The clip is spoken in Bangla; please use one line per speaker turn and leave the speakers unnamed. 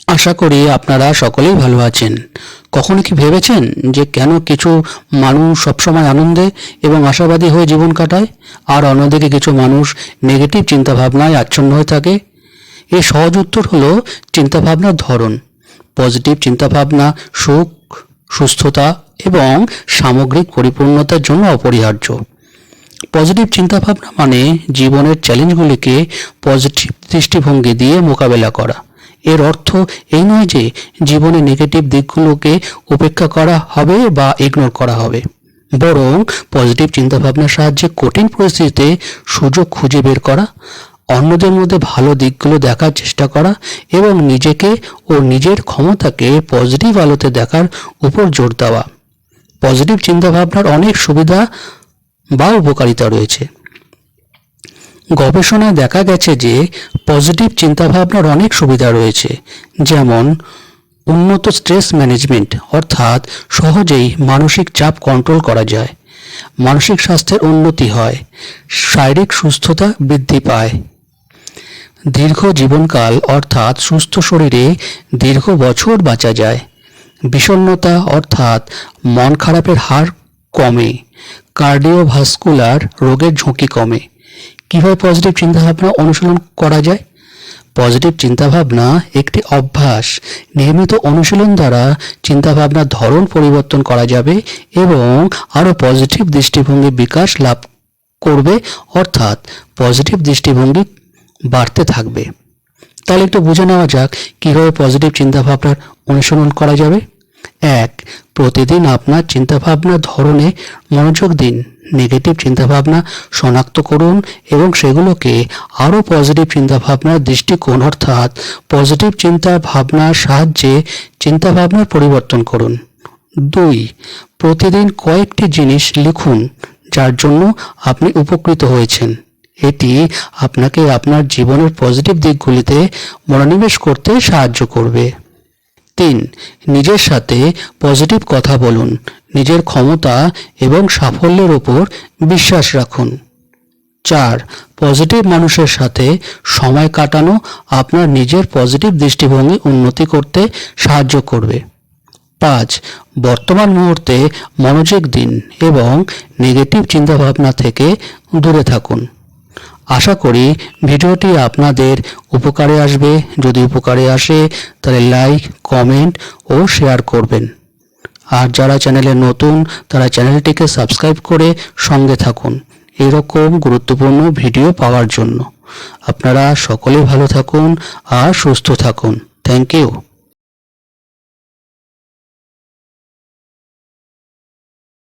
আশা করি আপনারা সকলেই ভালো আছেন। কখনো কি ভেবেছেন যে কেন কিছু মানুষ সবসময় আনন্দে এবং আশাবাদী হয়ে জীবন কাটায়, আর অন্যদিকে কিছু মানুষ নেগেটিভ চিন্তাভাবনায় আচ্ছন্ন হয়ে থাকে? এর সহজ উত্তর হলো চিন্তাভাবনার ধরন। পজিটিভ চিন্তাভাবনা সুখ, সুস্থতা এবং সামগ্রিক পরিপূর্ণতার জন্য অপরিহার্য। পজিটিভ চিন্তাভাবনা মানে জীবনের চ্যালেঞ্জগুলিকে পজিটিভ দৃষ্টিভঙ্গি দিয়ে মোকাবেলা করা। এর অর্থ এই নয় যে জীবনে নেগেটিভ দিকগুলোকে উপেক্ষা করা হবে বা ইগনোর করা হবে, বরং পজিটিভ চিন্তাভাবনার সাহায্যে কঠিন পরিস্থিতিতে সুযোগ খুঁজে বের করা, অন্যদের মধ্যে ভালো দিকগুলো দেখার চেষ্টা করা এবং নিজেকে ও নিজের ক্ষমতাকে পজিটিভ আলোতে দেখার উপর জোর দেওয়া। পজিটিভ চিন্তাভাবনার অনেক সুবিধা বা উপকারিতা রয়েছে। গবেষণায় দেখা গেছে যে পজিটিভ চিন্তাভাবনার অনেক সুবিধা রয়েছে, যেমন উন্নত স্ট্রেস ম্যানেজমেন্ট, অর্থাৎ সহজেই মানসিক চাপ কন্ট্রোল করা যায়। মানসিক স্বাস্থ্যের উন্নতি হয়, শারীরিক সুস্থতা বৃদ্ধি পায়। দীর্ঘ জীবনকাল, অর্থাৎ সুস্থ শরীরে দীর্ঘ বছর বাঁচা যায়। বিষণ্ণতা অর্থাৎ মন খারাপের হার কমে। কার্ডিওভাস্কুলার রোগের ঝুঁকি কমে। কীভাবে পজিটিভ চিন্তাভাবনা অনুশীলন করা যায়? পজিটিভ চিন্তাভাবনা একটি অভ্যাস। নিয়মিত অনুশীলন দ্বারা চিন্তাভাবনার ধরন পরিবর্তন করা যাবে এবং আরও পজিটিভ দৃষ্টিভঙ্গি বিকাশ লাভ করবে, অর্থাৎ পজিটিভ দৃষ্টিভঙ্গি বাড়তে থাকবে। তাহলে একটু বুঝে নেওয়া যাক কীভাবে পজিটিভ চিন্তাভাবনার অনুশীলন করা যাবে। 1. প্রতিদিন আপনার চিন্তাভাবনার ধরনে মনোযোগ দিন। নেগেটিভ চিন্তাভাবনা শনাক্ত করুন এবং সেগুলোকে আরও পজিটিভ চিন্তাভাবনার দৃষ্টিকোণ, অর্থাৎ পজিটিভ চিন্তাভাবনার সাহায্যে চিন্তাভাবনার পরিবর্তন করুন। 2. প্রতিদিন কয়েকটি জিনিস লিখুন যার জন্য আপনি উপকৃত হয়েছেন। এটি আপনাকে আপনার জীবনের পজিটিভ দিকগুলিতে মনোনিবেশ করতে সাহায্য করবে। 3. নিজের সাথে পজিটিভ কথা বলুন। নিজের ক্ষমতা এবং সাফল্যের উপর বিশ্বাস রাখুন। 4. পজিটিভ মানুষের সাথে সময় কাটানো আপনার নিজের পজিটিভ দৃষ্টিভঙ্গি উন্নতি করতে সাহায্য করবে। 5. বর্তমান মুহূর্তে মনোযোগ দিন এবং নেগেটিভ চিন্তাভাবনা থেকে দূরে থাকুন। আশা করি ভিডিওটি আপনাদের উপকারে আসবে। যদি উপকারে আসে তাহলে লাইক, কমেন্ট ও শেয়ার করবেন। আর যারা চ্যানেলে নতুন তারা চ্যানেলটিকে সাবস্ক্রাইব করে সঙ্গে থাকুন এরকম গুরুত্বপূর্ণ ভিডিও পাওয়ার জন্য। আপনারা সকলে ভালো থাকুন আর সুস্থ থাকুন। Thank you.